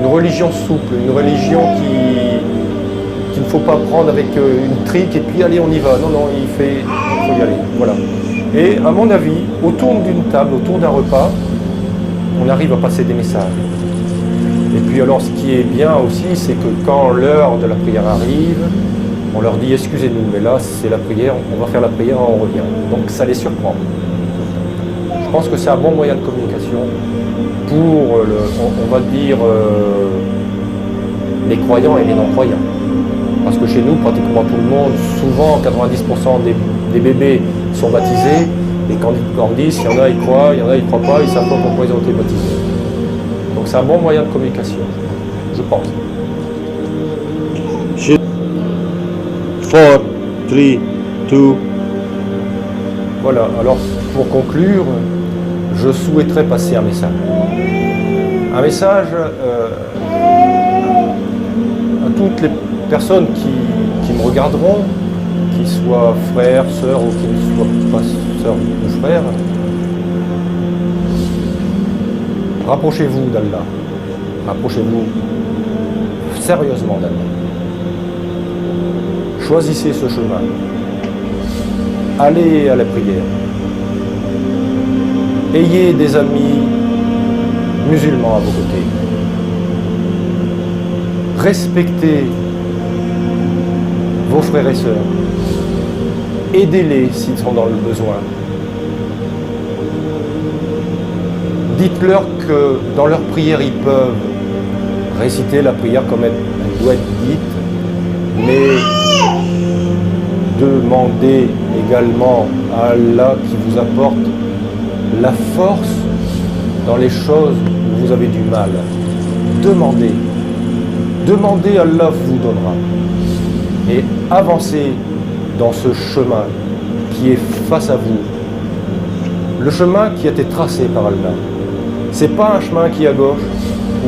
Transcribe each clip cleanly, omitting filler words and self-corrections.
religion souple, une religion qu'il ne faut pas prendre avec une trique et puis allez on y va. Non, non, il faut y aller. Voilà. Et à mon avis, autour d'une table, autour d'un repas, on arrive à passer des messages. Et puis alors ce qui est bien aussi, c'est que quand l'heure de la prière arrive, on leur dit excusez-nous, mais là c'est la prière, on va faire la prière, on revient. Donc ça les surprend. Je pense que c'est un bon moyen de communication pour, on va dire, les croyants et les non-croyants. Parce que chez nous, pratiquement tout le monde, souvent 90% des bébés sont baptisés, et quand ils grandissent, il y en a ils croient, il y en a ils ne croient pas, ils ne savent pas pourquoi ils ont été baptisés. Donc c'est un bon moyen de communication, je pense. 4, 3, 2. Voilà, alors pour conclure, je souhaiterais passer un message. Un message à toutes les personnes qui me regarderont, qu'ils soient frères, sœurs ou qu'ils ne soient pas sœurs ou frères. Rapprochez-vous d'Allah. Rapprochez-vous sérieusement d'Allah. Choisissez ce chemin. Allez à la prière. Ayez des amis musulmans à vos côtés. Respectez vos frères et sœurs. Aidez-les s'ils sont dans le besoin. Dites-leur que dans leur prière, ils peuvent réciter la prière comme elle doit être dite, mais demandez également à Allah qui vous apporte la force dans les choses où vous avez du mal. Demandez. Demandez, Allah vous donnera. Et avancez dans ce chemin qui est face à vous. Le chemin qui a été tracé par Allah. Ce n'est pas un chemin qui est à gauche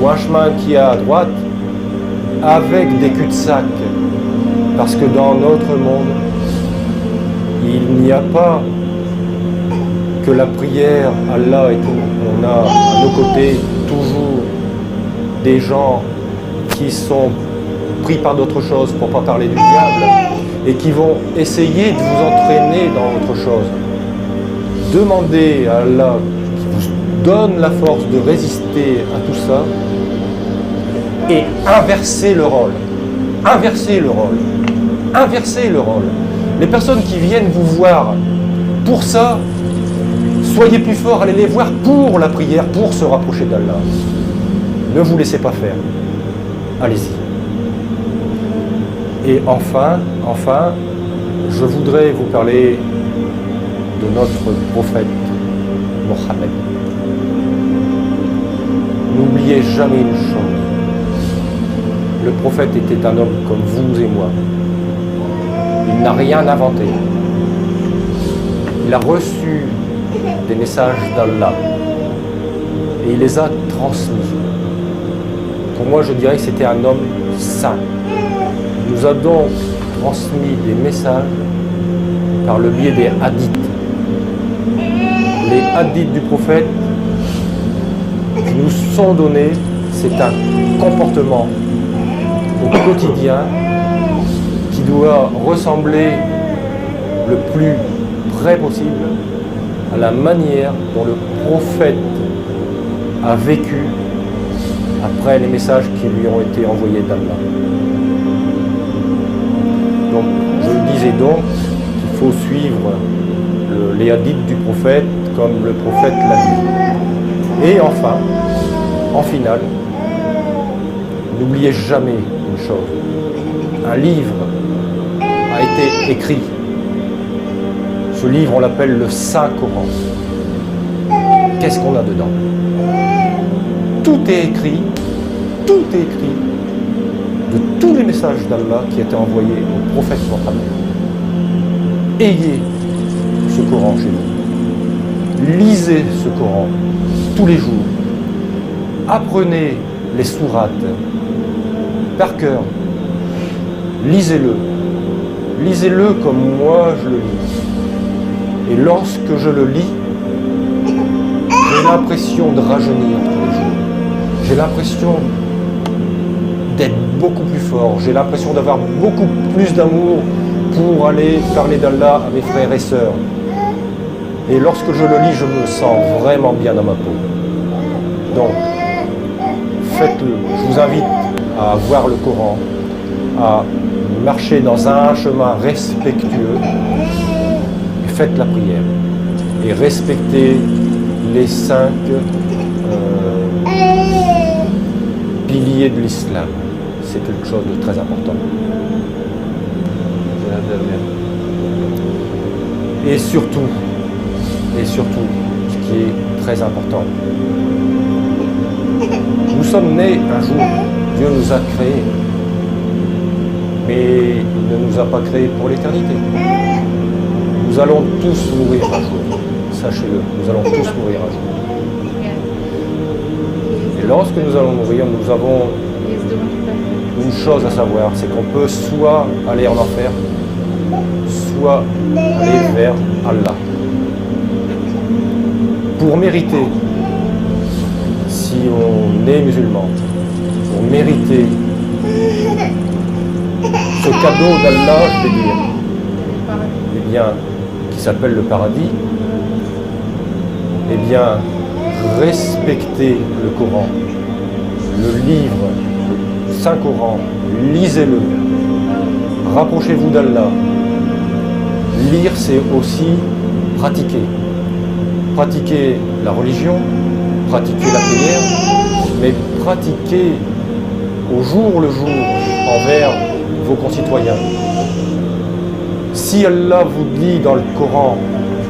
ou un chemin qui est à droite avec des cul-de-sac. Parce que dans notre monde, il n'y a pas que la prière, Allah et tout. On a à nos côtés toujours des gens qui sont pris par d'autres choses, pour ne pas parler du diable, et qui vont essayer de vous entraîner dans autre chose. Demandez à Allah qui vous donne la force de résister à tout ça et inversez le rôle. Inversez le rôle. Inversez le rôle. Les personnes qui viennent vous voir pour ça, soyez plus forts, allez les voir pour la prière, pour se rapprocher d'Allah. Ne vous laissez pas faire. Allez-y. Et enfin, je voudrais vous parler de notre prophète Mohammed. N'oubliez jamais une chose. Le prophète était un homme comme vous et moi. Il n'a rien inventé. Il a reçu des messages d'Allah et il les a transmis. Pour moi, je dirais que c'était un homme saint. Il nous a donc transmis des messages par le biais des hadiths. Les hadiths du prophète qui nous sont donnés, c'est un comportement au quotidien qui doit ressembler le plus près possible à la manière dont le prophète a vécu après les messages qui lui ont été envoyés d'Allah. Donc, je disais donc qu'il faut suivre les hadiths du prophète comme le prophète l'a dit. Et enfin, en finale, n'oubliez jamais une chose. Un livre a été écrit. Ce livre, on l'appelle le Saint-Coran. Qu'est-ce qu'on a dedans? Tout est écrit de tous les messages d'Allah qui étaient envoyés au prophète Mohammed. Ayez ce Coran chez vous. Lisez ce Coran tous les jours. Apprenez les sourates par cœur. Lisez-le. Lisez-le comme moi je le lis. Et lorsque je le lis, j'ai l'impression de rajeunir tous les jours. J'ai l'impression d'être beaucoup plus fort. J'ai l'impression d'avoir beaucoup plus d'amour pour aller parler d'Allah à mes frères et sœurs. Et lorsque je le lis, je me sens vraiment bien dans ma peau. Donc, faites-le. Je vous invite à voir le Coran, à marcher dans un chemin respectueux, et faites la prière. Et respectez les 5 piliers de l'islam. C'est quelque chose de très important. C'est la dernière. Et surtout, ce qui est très important, nous sommes nés un jour, Dieu nous a créés, mais il ne nous a pas créés pour l'éternité. Nous allons tous mourir un jour, sachez-le, nous allons tous mourir un jour. Et lorsque nous allons mourir, nous avons une chose à savoir, c'est qu'on peut soit aller en enfer, soit aller vers Allah. Pour mériter, si on est musulman, pour mériter ce cadeau d'Allah, je vais dire, eh bien, qui s'appelle le paradis, eh bien, respectez le Coran, le livre, le Saint-Coran, lisez-le, rapprochez-vous d'Allah. Lire, c'est aussi pratiquer. Pratiquer la religion, pratiquer la prière, mais pratiquer au jour le jour envers vos concitoyens. Si Allah vous dit dans le Coran,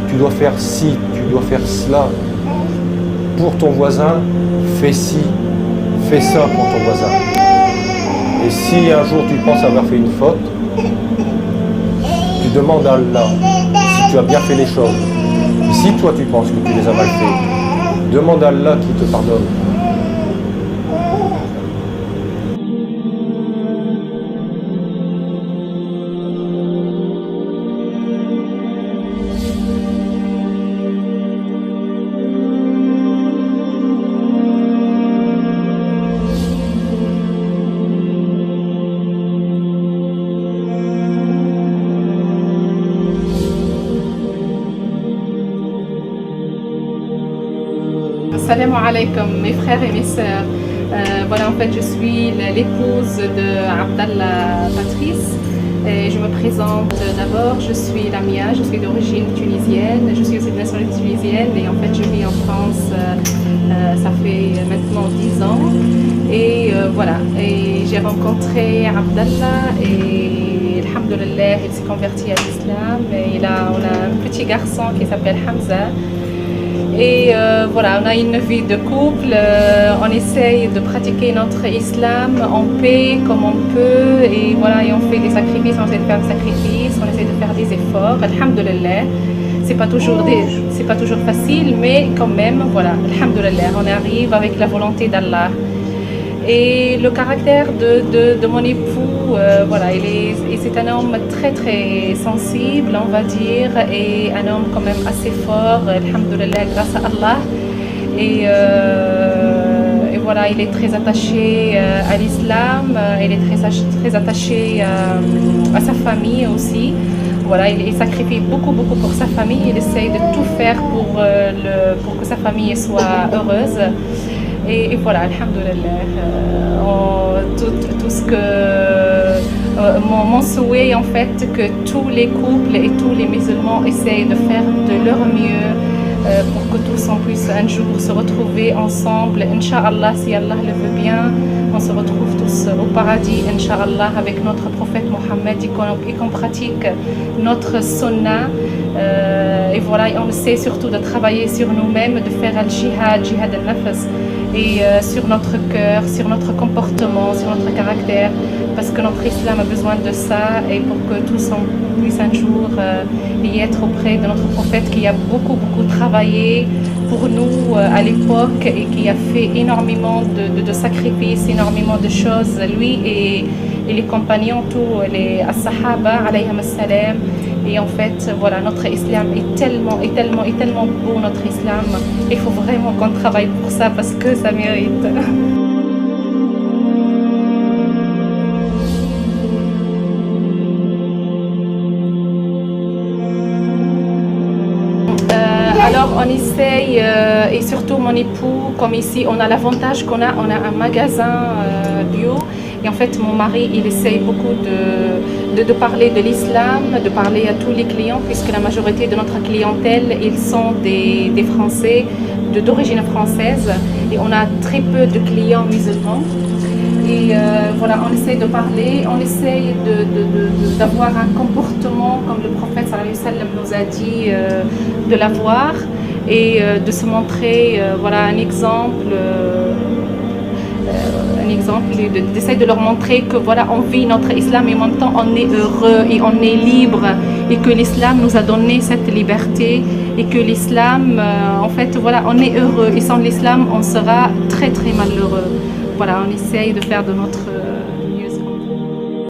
tu dois faire ci, tu dois faire cela, pour ton voisin, fais ci, fais ça pour ton voisin. Et si un jour tu penses avoir fait une faute, tu demandes à Allah si tu as bien fait les choses. Et si toi tu penses que tu les as mal fait, demande à Allah qui te pardonne. Salam alaikum, mes frères et mes sœurs. Voilà, en fait, je suis l'épouse de Abdallah Patrice. Et je me présente d'abord, je suis Lamia, je suis d'origine tunisienne, je suis aussi de nationalité tunisienne et en fait je vis en France, ça fait maintenant 10 ans. Et voilà, et j'ai rencontré Abdallah et alhamdoulilah, il s'est converti à l'islam. Et on a un petit garçon qui s'appelle Hamza. Et voilà, on a une vie de couple, on essaye de pratiquer notre islam en paix comme on peut, et voilà, et on fait des sacrifices, on essaie de faire des sacrifices, on essaie de faire des efforts, alhamdoulilah. C'est pas toujours facile, mais quand même, voilà, alhamdoulilah, on arrive avec la volonté d'Allah. Et le caractère de mon époux, voilà, c'est un homme très très sensible, on va dire, et un homme quand même assez fort, alhamdoulilah, grâce à Allah. Et voilà, il est très attaché à l'islam, il est très attaché à sa famille aussi. Voilà, il sacrifie beaucoup pour sa famille, il essaye de tout faire pour que sa famille soit heureuse. Et voilà, alhamdoulilah, tout ce que mon souhait en fait, que tous les couples et tous les musulmans essayent de faire de leur mieux pour que tous on puisse un jour se retrouver ensemble, Inch'Allah, si Allah le veut bien, on se retrouve tous au paradis, Inch'Allah, avec notre prophète Mohammed et qu'on pratique notre sunnah. Et voilà, on essaie surtout de travailler sur nous-mêmes, de faire al-jihad al-nafs, et sur notre cœur, sur notre comportement, sur notre caractère, parce que notre islam a besoin de ça, et pour que tous on puisse un jour y être auprès de notre prophète qui a beaucoup travaillé pour nous à l'époque et qui a fait énormément de sacrifices, énormément de choses, lui et les compagnons, tous les as-sahaba alayhim as-salam. Et en fait, voilà, notre islam est tellement beau, notre islam. Il faut vraiment qu'on travaille pour ça parce que ça mérite. mon époux, comme ici, on a l'avantage on a un magasin bio. Et en fait, mon mari, il essaye beaucoup de parler de l'islam, de parler à tous les clients, puisque la majorité de notre clientèle, ils sont des Français d'origine française. Et on a très peu de clients musulmans. Et voilà, on essaie de parler, on essaie d'avoir un comportement comme le prophète sallallahu alayhi wa sallam nous a dit de l'avoir et de se montrer voilà, un exemple, d'essayer de leur montrer que voilà, on vit notre islam et en même temps on est heureux et on est libre et que l'islam nous a donné cette liberté et que l'islam, en fait, voilà, on est heureux et sans l'islam on sera très très malheureux. Voilà, on essaye de faire de notre